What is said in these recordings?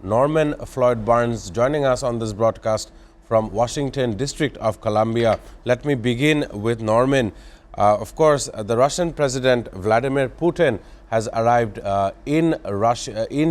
Norman Floyd Barnes joining us on this broadcast from Washington, District of Columbia. Let me begin with Norman. Of course, the Russian President Vladimir Putin has arrived in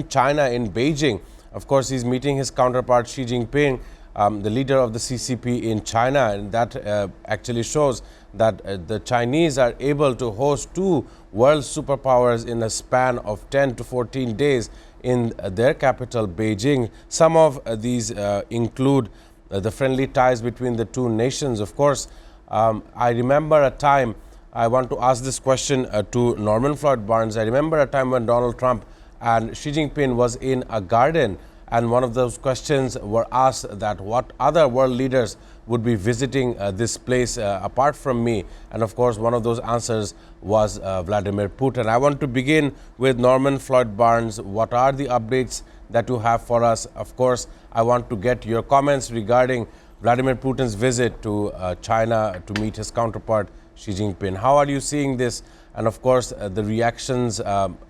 China, in Beijing. Of course, he's meeting his counterpart Xi Jinping, the leader of the CCP in China, and that actually shows that the Chinese are able to host two world superpowers in a span of 10 to 14 days in their capital, Beijing. Some of these include the friendly ties between the two nations. Of course, I remember a time, I want to ask this question to Norman Floyd Barnes. I remember a time when Donald Trump and Xi Jinping was in a garden, and one of those questions were asked that what other world leaders would be visiting this place apart from me. And of course, one of those answers was Vladimir Putin. I want to begin with Norman Floyd Barnes. What are the updates that you have for us? Of course, I want to get your comments regarding Vladimir Putin's visit to China to meet his counterpart Xi Jinping. How are you seeing this? And of course, the reactions,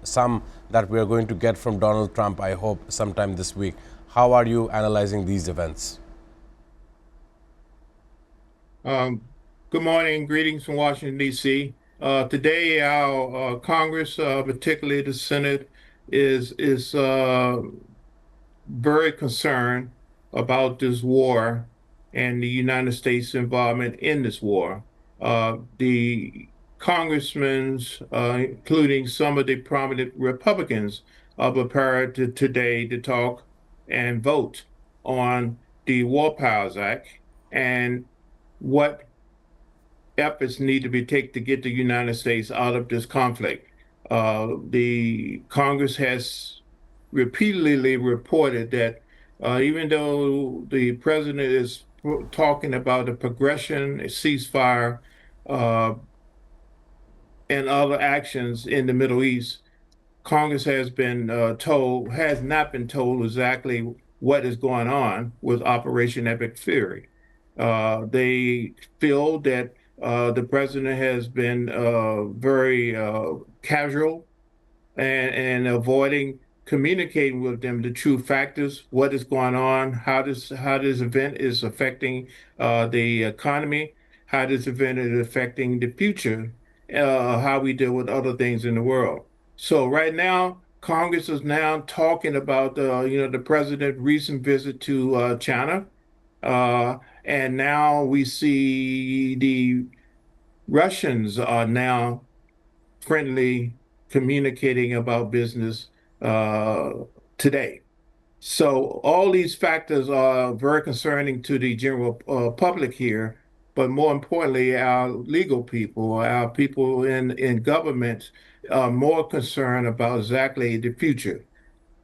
some that we are going to get from Donald Trump, I hope, sometime this week. How are you analyzing these events? Good morning. Greetings from Washington, D.C. Today, our Congress, particularly the Senate, is very concerned about this war and the United States' involvement in this war. The congressmen, including some of the prominent Republicans, are prepared today to talk and vote on the War Powers Act and what efforts need to be taken to get the United States out of this conflict. The Congress has repeatedly reported that even though the president is talking about a progression, a ceasefire, and other actions in the Middle East, Congress has not been told exactly what is going on with Operation Epic Fury. They feel that the president has been very casual and avoiding communicating with them the true factors, what is going on, how this event is affecting the economy, how this event is affecting the future, how we deal with other things in the world. So right now, Congress is now talking about the president's recent visit to China. And now we see the Russians are now friendly communicating about business today. So all these factors are very concerning to the general public here, but more importantly, our legal people, our people in government are more concerned about exactly the future,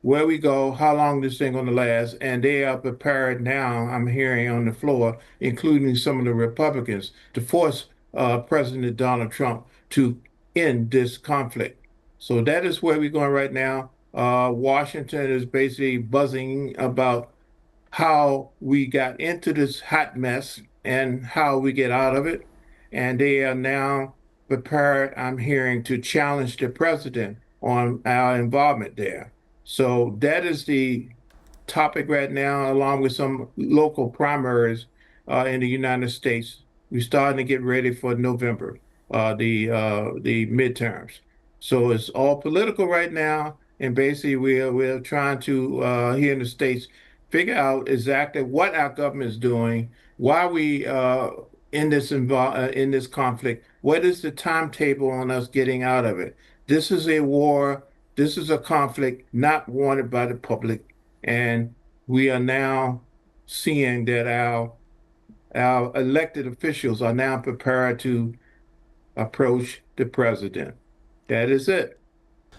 where we go, how long this thing going to last, and they are prepared now, I'm hearing on the floor, including some of the Republicans, to force President Donald Trump to end this conflict. So that is where we're going right now. Washington is basically buzzing about how we got into this hot mess and how we get out of it. And they are now prepared, I'm hearing, to challenge the president on our involvement there. So that is the topic right now, along with some local primaries in the United States. We're starting to get ready for November, the midterms. So it's all political right now, and basically we're trying to here in the States figure out exactly what our government is doing, why we in this conflict. What is the timetable on us getting out of it? This is a war. This is a conflict not wanted by the public, and we are now seeing that our elected officials are now prepared to approach the president. That is it.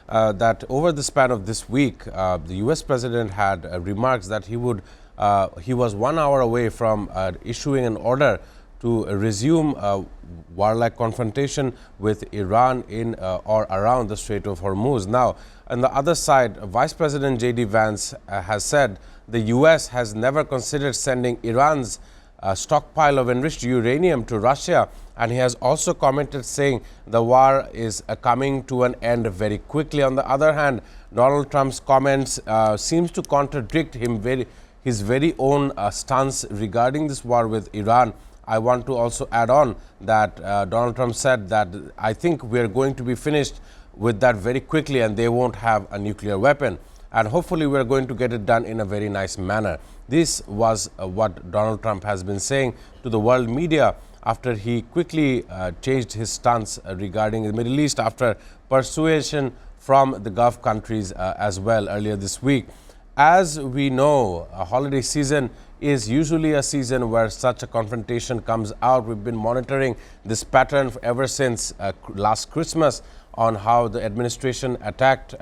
That over the span of this week, the U.S. president had remarks that he was 1 hour away from issuing an order to resume warlike confrontation with Iran in or around the Strait of Hormuz. Now, on the other side, Vice President J.D. Vance has said the U.S. has never considered sending Iran's stockpile of enriched uranium to Russia and he has also commented saying the war is coming to an end very quickly. On the other hand, Donald Trump's comments seems to contradict his very own stance regarding this war with Iran. I want to also add on that Donald Trump said that I think we are going to be finished with that very quickly and they won't have a nuclear weapon. And hopefully we are going to get it done in a very nice manner. This was what Donald Trump has been saying to the world media after he quickly changed his stance regarding the Middle East after persuasion from the Gulf countries as well earlier this week. As we know, a holiday season is usually a season where such a confrontation comes out. We've been monitoring this pattern ever since last Christmas on how the administration attacked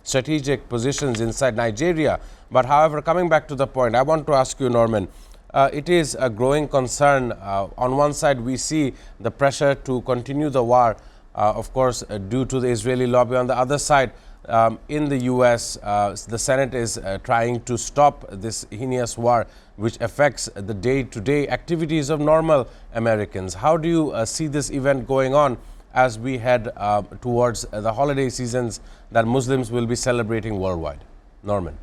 strategic positions inside Nigeria. But however, coming back to the point, I want to ask you, Norman, it is a growing concern. On one side, we see the pressure to continue the war, of course, due to the Israeli lobby. On the other side, in the U.S., the Senate is trying to stop this heinous war, which affects the day-to-day activities of normal Americans. How do you see this event going on as we head towards the holiday seasons that Muslims will be celebrating worldwide? Norman.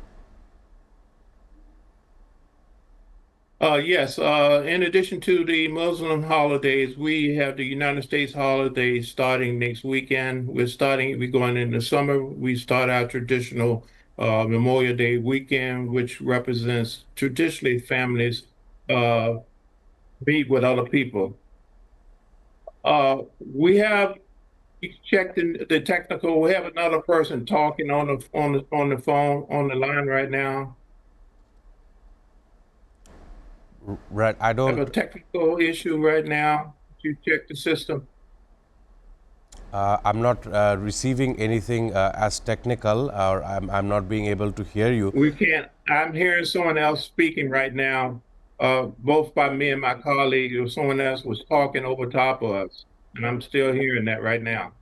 Yes, in addition to the Muslim holidays, we have the United States holidays starting next weekend. We're going into summer. We start our traditional Memorial Day weekend, which represents traditionally families uh, meet with other people. We have checked in the technical. We have another person talking on the phone on the line right now. Right. I Have don't. a technical issue right now. You check the system. I'm not receiving anything as technical, or I'm not being able to hear you. We can't. I'm hearing someone else speaking right now, both by me and my colleague, or someone else was talking over top of us, and I'm still hearing that right now.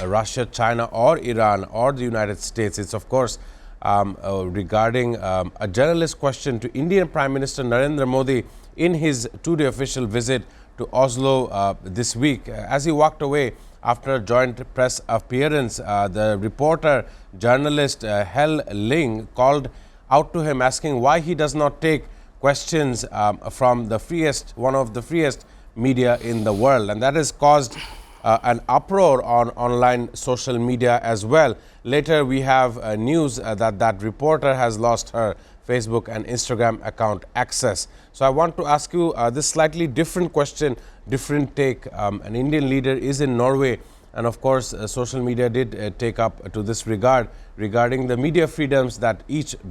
Russia, China, or Iran, or the United States. It's, of course, regarding a journalist question to Indian Prime Minister Narendra Modi in his two-day official visit to Oslo this week. As he walked away after a joint press appearance, the reporter, journalist Hel Ling called out to him asking why he does not take questions from the one of the freest media in the world. And that has caused an uproar on online social media as well. Later, we have news that that reporter has lost her Facebook and Instagram account access. So I want to ask you this slightly different question, different take. An Indian leader is in Norway, and of course, social media did take up to this regard regarding the media freedoms that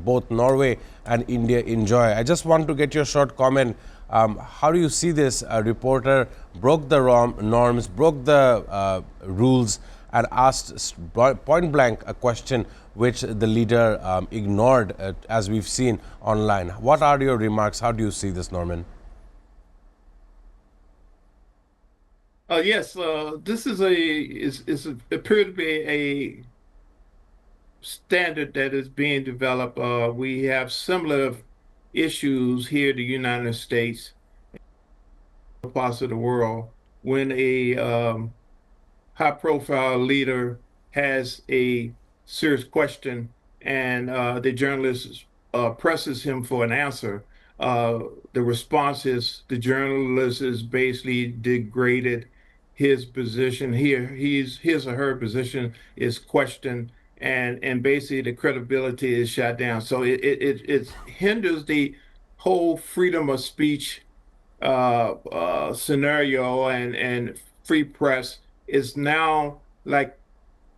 both Norway and India enjoy. I just want to get your short comment. How do you see this? A reporter broke the norms, broke the rules, and asked point blank a question which the leader ignored, as we've seen online. What are your remarks? How do you see this, Norman? Yes, this is appear to be a standard that is being developed. We have similar issues here in the United States, parts of the world, when a high profile leader has a serious question and the journalist presses him for an answer. The response is the journalist is basically degraded his position here. His or her position is questioned, and basically the credibility is shot down. So it hinders the whole freedom of speech scenario, and free press is now like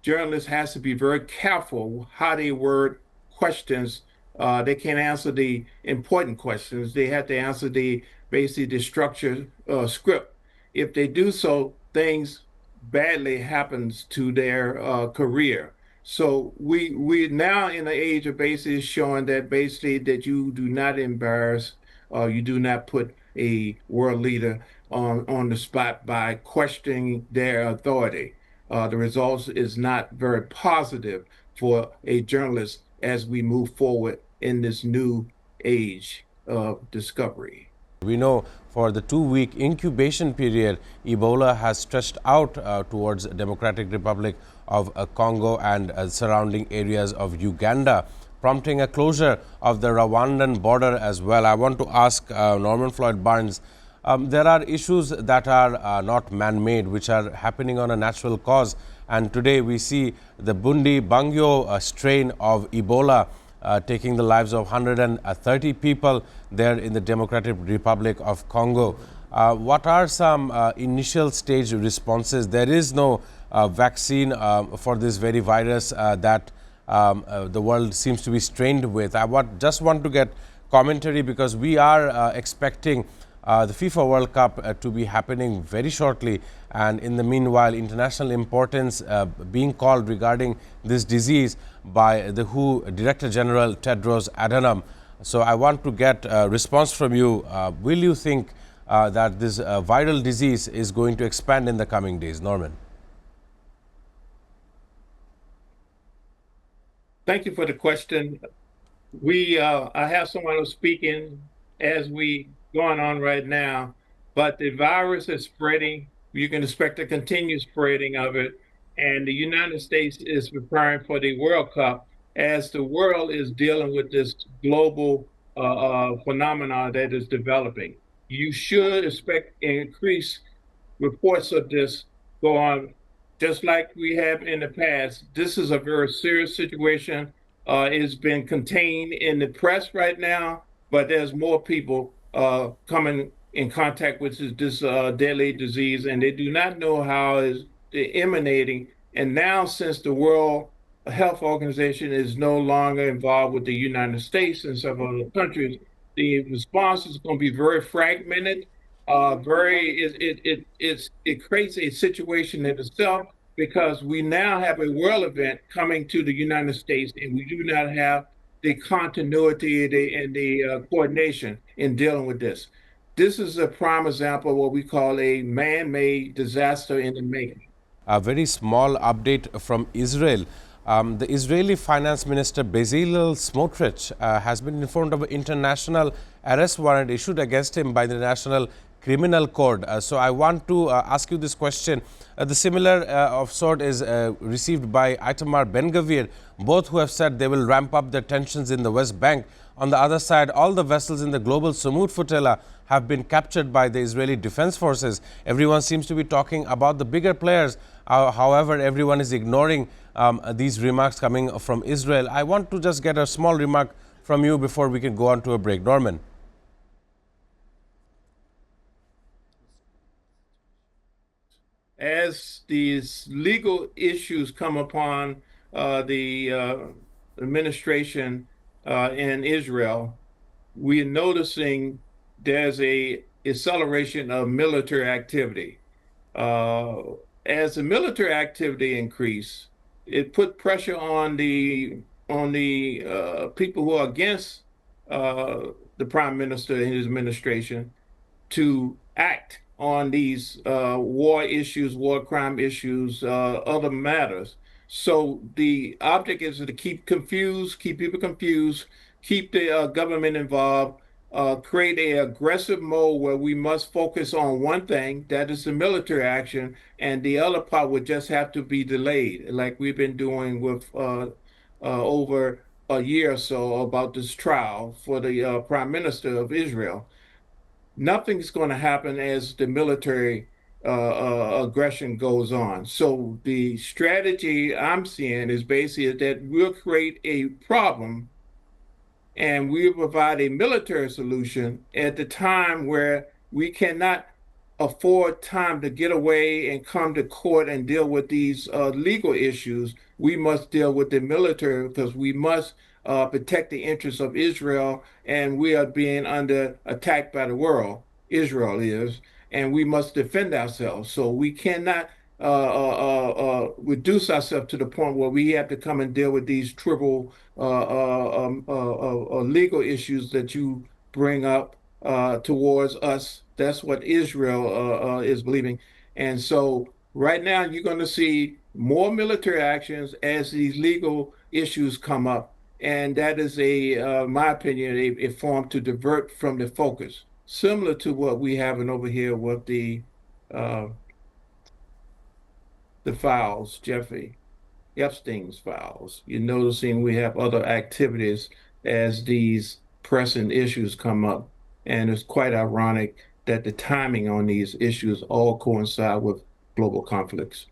journalists has to be very careful how they word questions. They can't answer the important questions. They have to answer the basically the structured script. If they do so, things badly happens to their career. So we now in the age of basically showing that basically that you do not embarrass, you do not put a world leader on the spot by questioning their authority. The results is not very positive for a journalist as we move forward in this new age of discovery. We know for the 2-week incubation period, Ebola has stretched out towards Democratic Republic of Congo and surrounding areas of Uganda, prompting a closure of the Rwandan border as well. I want to ask Norman Floyd Barnes, there are issues that are not man-made, which are happening on a natural cause. And today we see the Bundi Bangyo strain of Ebola taking the lives of 130 people there in the Democratic Republic of Congo. What are some initial stage responses? There is no vaccine for this very virus that the world seems to be strained with. Just want to get commentary because we are expecting the FIFA World Cup to be happening very shortly, and in the meanwhile international importance being called regarding this disease by the WHO Director General Tedros Adhanom. So I want to get a response from you. Will you think that this viral disease is going to expand in the coming days? Norman. Thank you for the question. I have someone who's speaking as we going on right now, but the virus is spreading. You can expect a continued spreading of it, and the United States is preparing for the World Cup as the world is dealing with this global phenomenon that is developing. You should expect increased reports of this go on just like we have in the past. This is a very serious situation. It's been contained in the press right now, but there's more people coming in contact with this deadly disease, and they do not know how it's emanating. And now, since the World Health Organization is no longer involved with the United States and several other countries, the response is going to be very fragmented. It creates a situation in itself because we now have a world event coming to the United States, and we do not have the continuity and the coordination in dealing with this. This is a prime example of what we call a man-made disaster in the making. A very small update from Israel. The Israeli Finance Minister Bezalel Smotrich has been informed of an international arrest warrant issued against him by the National Criminal Code. So I want to ask you this question. The similar of sort is received by Itamar Ben-Gvir, both who have said they will ramp up their tensions in the West Bank. On the other side, all the vessels in the global Sumud flotilla have been captured by the Israeli Defense Forces. Everyone seems to be talking about the bigger players. However, everyone is ignoring these remarks coming from Israel. I want to just get a small remark from you before we can go on to a break. Norman. As these legal issues come upon the administration in Israel, we are noticing there's a acceleration of military activity. As the military activity increased, it put pressure on the people who are against the prime minister and his administration to act on these war issues, war crime issues, other matters. So the object is to keep people confused, keep the government involved, create a aggressive mode where we must focus on one thing, that is the military action, and the other part would just have to be delayed, like we've been doing with over a year or so about this trial for the prime minister of Israel. Nothing's going to happen as the military aggression goes on. So the strategy I'm seeing is basically that we'll create a problem and we'll provide a military solution at the time where we cannot afford time to get away and come to court and deal with these legal issues. We must deal with the military because we must protect the interests of Israel, and we are being under attack by the world. Israel is, and we must defend ourselves. So we cannot reduce ourselves to the point where we have to come and deal with these trivial legal issues that you bring up towards us. That's what Israel is believing. And so right now, you're going to see more military actions as these legal issues come up. And that is my opinion, a form to divert from the focus. similar to what we having over here with uh, the files, Jeffrey Epstein's files. You're noticing we have other activities as these pressing issues come up. And it's quite ironic that the timing on these issues all coincide with global conflicts.